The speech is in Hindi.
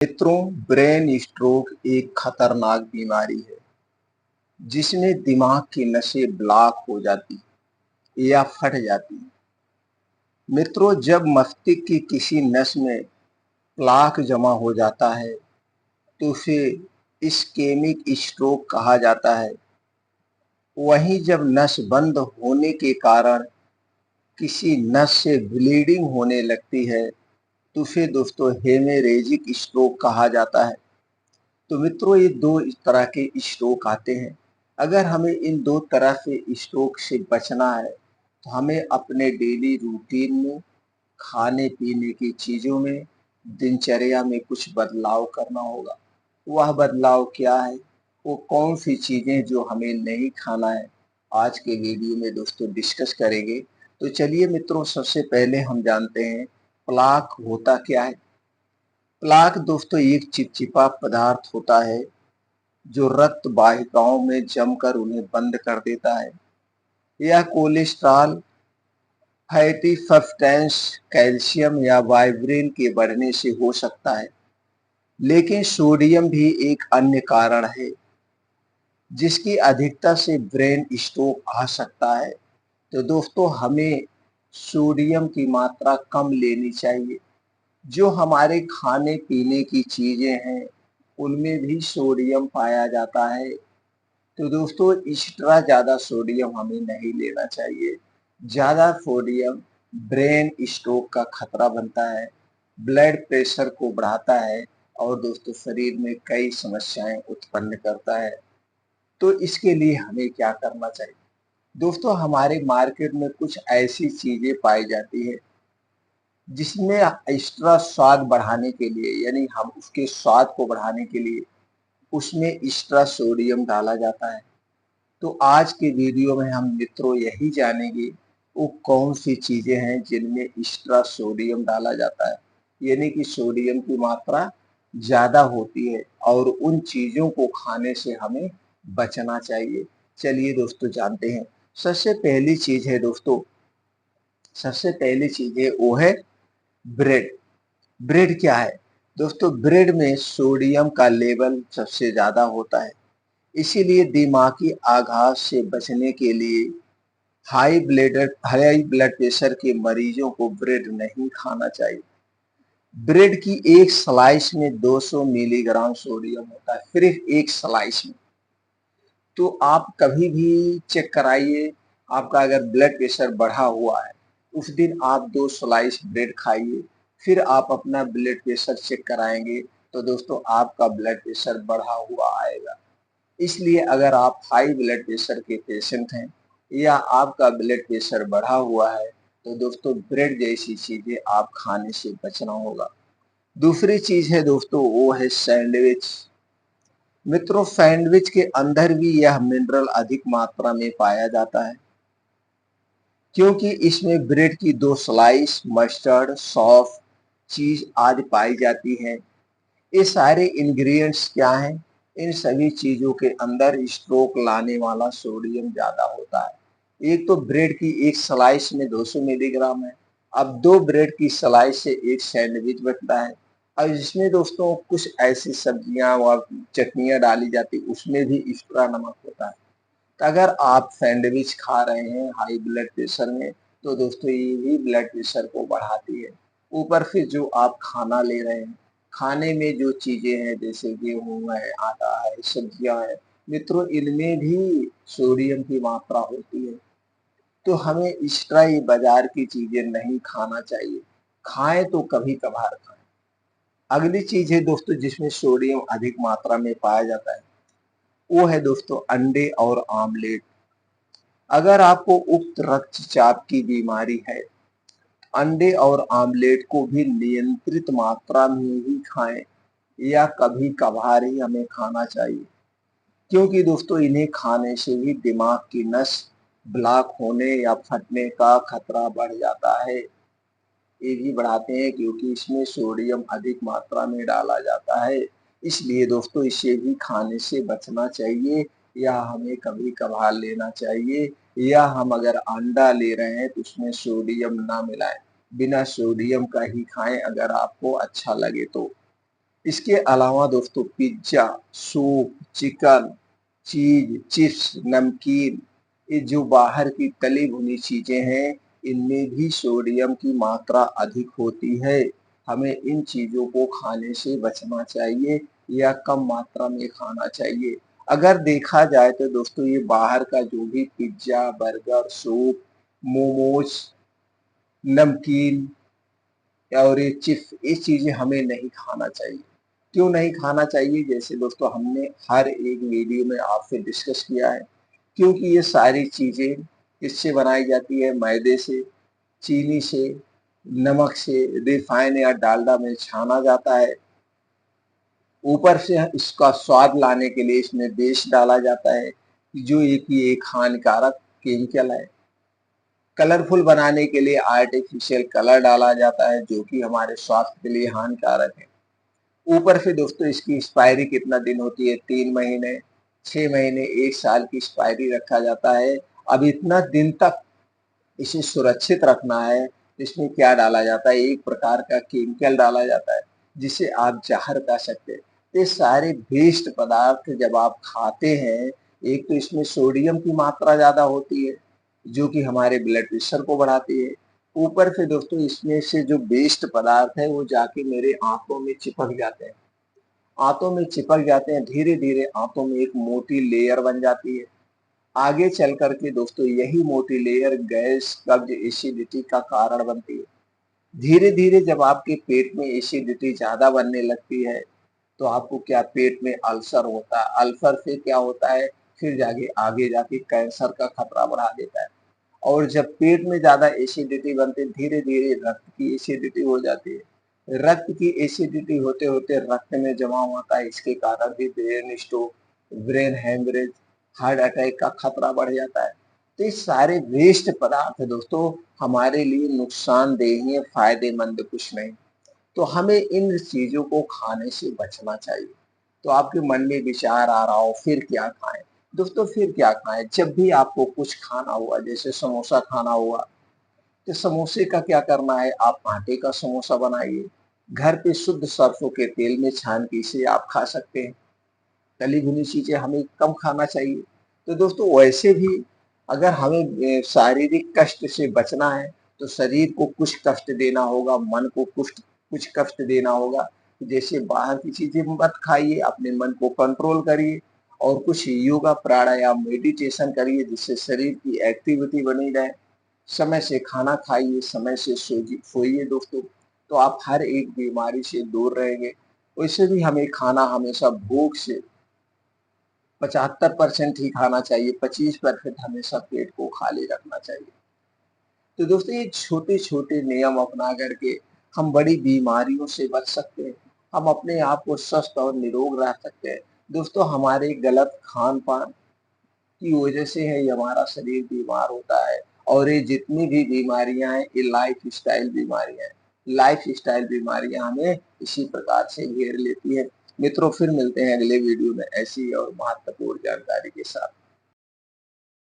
मित्रों, ब्रेन स्ट्रोक एक खतरनाक बीमारी है जिसमें दिमाग की नसें ब्लॉक हो जाती या फट जाती। मित्रों, जब मस्तिष्क की किसी नस में प्लाक जमा हो जाता है तो उसे इस्केमिक स्ट्रोक कहा जाता है। वहीं जब नस बंद होने के कारण किसी नस से ब्लीडिंग होने लगती है तो उसे दोस्तों हेमेरेजिक स्ट्रोक कहा जाता है। तो मित्रों, ये दो इस तरह के स्ट्रोक आते हैं। अगर हमें इन दो तरह से स्ट्रोक से बचना है तो हमें अपने डेली रूटीन में, खाने पीने की चीज़ों में, दिनचर्या में कुछ बदलाव करना होगा। वह बदलाव क्या है, वो कौन सी चीज़ें जो हमें नहीं खाना है, आज के वीडियो में दोस्तों डिस्कस करेंगे। तो चलिए मित्रों, सबसे पहले हम जानते हैं प्लाक होता क्या है। प्लाक दोस्तों एक चिपचिपा पदार्थ होता है जो रक्त वाहिकाओं में जमकर उन्हें बंद कर देता है। यह कोलेस्ट्रॉल, फैटी सब्सटेंस, कैल्शियम या वाइब्रेन के बढ़ने से हो सकता है, लेकिन सोडियम भी एक अन्य कारण है जिसकी अधिकता से ब्रेन स्ट्रोक आ सकता है। तो दोस्तों, हमें सोडियम की मात्रा कम लेनी चाहिए। जो हमारे खाने पीने की चीजें हैं उनमें भी सोडियम पाया जाता है। तो दोस्तों, एक्स्ट्रा ज़्यादा सोडियम हमें नहीं लेना चाहिए। ज़्यादा सोडियम ब्रेन स्ट्रोक का खतरा बनता है, ब्लड प्रेशर को बढ़ाता है और दोस्तों शरीर में कई समस्याएं उत्पन्न करता है। तो इसके लिए हमें क्या करना चाहिए? दोस्तों, हमारे मार्केट में कुछ ऐसी चीज़ें पाई जाती है जिसमें एक्स्ट्रा स्वाद बढ़ाने के लिए, यानी हम उसके स्वाद को बढ़ाने के लिए उसमें एक्स्ट्रा सोडियम डाला जाता है। तो आज के वीडियो में हम मित्रों यही जानेंगे वो कौन सी चीजें हैं जिनमें एक्स्ट्रा सोडियम डाला जाता है, यानी कि सोडियम की मात्रा ज्यादा होती है और उन चीजों को खाने से हमें बचना चाहिए। चलिए दोस्तों जानते हैं। सबसे पहली चीज है दोस्तों, सबसे पहली चीज है वो है ब्रेड। ब्रेड क्या है दोस्तों? ब्रेड में सोडियम का लेवल सबसे ज्यादा होता है, इसीलिए दिमागी आघात से बचने के लिए हाई ब्लड प्रेशर के मरीजों को ब्रेड नहीं खाना चाहिए। ब्रेड की एक स्लाइस में 200 मिलीग्राम सोडियम होता है, सिर्फ एक स्लाइस में। तो आप कभी भी चेक कराइए, आपका अगर ब्लड प्रेशर बढ़ा हुआ है उस दिन आप 2 स्लाइस ब्रेड खाइए, फिर आप अपना ब्लड प्रेशर चेक कराएंगे तो दोस्तों आपका ब्लड प्रेशर बढ़ा हुआ आएगा। इसलिए अगर आप हाई ब्लड प्रेशर के पेशेंट हैं या आपका ब्लड प्रेशर बढ़ा हुआ है तो दोस्तों ब्रेड जैसी चीजें आप खाने से बचना होगा। दूसरी चीज है दोस्तों, वो है सैंडविच। मित्रों, सैंडविच के अंदर भी यह मिनरल अधिक मात्रा में पाया जाता है क्योंकि इसमें ब्रेड की 2 स्लाइस, मस्टर्ड, सॉस, चीज आदि पाई जाती है। ये सारे इंग्रेडिएंट्स क्या हैं? इन सभी चीजों के अंदर स्ट्रोक लाने वाला सोडियम ज्यादा होता है। एक तो ब्रेड की एक स्लाइस में 200 मिलीग्राम है। अब 2 ब्रेड की स्लाइस से एक सैंडविच बनता है और इसमें दोस्तों कुछ ऐसी सब्जियां और चटनियां डाली जाती, उसमें भी एक्स्ट्रा नमक होता है। तो अगर आप सैंडविच खा रहे हैं हाई ब्लड प्रेशर में तो दोस्तों ये भी ब्लड प्रेशर को बढ़ाती है। ऊपर से जो आप खाना ले रहे हैं, खाने में जो चीजें हैं जैसे गेहूं है, आटा है, सब्जियां है, मित्रों इनमें भी सोडियम की मात्रा होती है। तो हमें एक्स्ट्रा ये बाजार की चीजें नहीं खाना चाहिए, खाएं तो कभी कभार खाएं। अगली चीज है दोस्तों जिसमें सोडियम अधिक मात्रा में पाया जाता है, वो है दोस्तों अंडे और आमलेट। अगर आपको उक्त रक्तचाप की बीमारी है, अंडे और आमलेट को भी नियंत्रित मात्रा में ही खाएं या कभी कभार ही हमें खाना चाहिए, क्योंकि दोस्तों इन्हें खाने से भी दिमाग की नस ब्लॉक होने या फटने का खतरा बढ़ जाता है। ये भी बढ़ाते हैं क्योंकि इसमें सोडियम अधिक मात्रा में डाला जाता है। इसलिए दोस्तों इसे भी खाने से बचना चाहिए या हमें कभी कभार लेना चाहिए, या हम अगर अंडा ले रहे हैं तो उसमें सोडियम ना मिलाएं, बिना सोडियम का ही खाएं अगर आपको अच्छा लगे तो। इसके अलावा दोस्तों पिज्जा, सूप, चिकन, चीज, चिप्स, नमकीन, ये जो बाहर की तली भुनी चीजें हैं, इनमें भी सोडियम की मात्रा अधिक होती है। हमें इन चीजों को खाने से बचना चाहिए या कम मात्रा में खाना चाहिए। अगर देखा जाए तो दोस्तों ये बाहर का जो भी पिज्जा, बर्गर, सूप, मोमोज, नमकीन और ये चिप्स, ये चीजें हमें नहीं खाना चाहिए। क्यों नहीं खाना चाहिए? जैसे दोस्तों हमने हर एक वीडियो में आपसे डिस्कस किया है, क्योंकि ये सारी चीजें किससे बनाई जाती है? मैदे से, चीनी से, नमक से, रिफाइन या डालडा में छाना जाता है। ऊपर से इसका स्वाद लाने के लिए इसमें बेस डाला जाता है, जो एक हानिकारक केमिकल है। कलरफुल बनाने के लिए आर्टिफिशियल कलर डाला जाता है, जो कि हमारे स्वास्थ्य के लिए हानिकारक है। ऊपर से दोस्तों इसकी एक्सपायरी कितना दिन होती है? 3 महीने, 6 महीने, 1 साल की एक्सपायरी रखा जाता है। अब इतना दिन तक इसे सुरक्षित रखना है, इसमें क्या डाला जाता है? एक प्रकार का केमिकल डाला जाता है, जिसे आप ज़हर कह सकते हैं। ये सारे वेस्ट पदार्थ जब आप खाते हैं, एक तो इसमें सोडियम की मात्रा ज़्यादा होती है, जो कि हमारे ब्लड प्रेशर को बढ़ाती है। ऊपर से दोस्तों इसमें से जो वेस्ट पदार्थ है, वो जाके मेरे आँतों में चिपक जाते हैं। आंतों में चिपक जाते हैं, धीरे-धीरे आंतों में एक मोटी लेयर बन जाती है। आगे चल कर के दोस्तों यही मोटी लेयर गैस, कब्ज, एसिडिटी का कारण बनती है। धीरे-धीरे जब आपके पेट में एसिडिटी ज़्यादा बनने लगती है, तो आपको क्या पेट में अल्सर होता है। अल्सर से क्या होता है, फिर जाके आगे जाके कैंसर का खतरा बढ़ा देता है। और जब पेट में ज़्यादा एसिडिटी बनती है, धीरे-धीरे रक्त की एसिडिटी हो जाती है। रक्त की एसिडिटी होते-होते रक्त में जमा होता है, इसके कारण भी brain stroke, brain haemorrhage, heart attack का खतरा बढ़ जाता है। तो ये सारे वेस्ट पदार्थ दोस्तों हमारे लिए नुकसानदेह हैं, फ़ायदेमंद कुछ नहीं। तो हमें इन चीज़ों को खाने से बचना चाहिए। तो आपके मन में विचार आ रहा हो फिर क्या खाएँ? दोस्तों फिर क्या खाएँ? जब भी आपको कुछ खाना हुआ, जैसे समोसा खाना हुआ, तो समोसे का क्या करना है? आप आटे का समोसा बनाइए। घर पे शुद्ध सरसों के तेल में छान के इसे आप खा सकते हैं। तली भुनी चीज़ें हमें कम खाना चाहिए। तो दोस्तों वैसे भी अगर हमें शारीरिक कष्ट से बचना है, तो शरीर को कुछ कष्ट देना होगा, मन को कुछ कुछ कष्ट देना होगा। जैसे बाहर की चीज़ें मत खाइए, अपने मन को कंट्रोल करिए और कुछ योगा, प्राणायाम, मेडिटेशन करिए, जिससे शरीर की एक्टिविटी बनी रहे। समय से खाना खाइए, समय से सोइए दोस्तों, तो आप हर एक बीमारी से दूर रहेंगे। वैसे भी हमें खाना हमेशा भूख से 75% ही खाना चाहिए, 25% हमेशा पेट को खाली रखना चाहिए। तो दोस्तों ये छोटे-छोटे नियम अपना करके हम बड़ी बीमारियों से बच सकते हैं। हम अपने आप को स्वस्थ और निरोग रख सकते हैं। दोस्तों हमारे गलत खान-पान की वजह से है ये हमारा शरीर बीमार होता है और ये जितनी भी बीमारियां हैं ये लाइफस्टाइल बीमारियां हैं। लाइफस्टाइल बीमारियां हमें इसी प्रकार से घेर लेती है। मित्रों फिर मिलते हैं अगले वीडियो में ऐसी और महत्वपूर्ण जानकारी के साथ।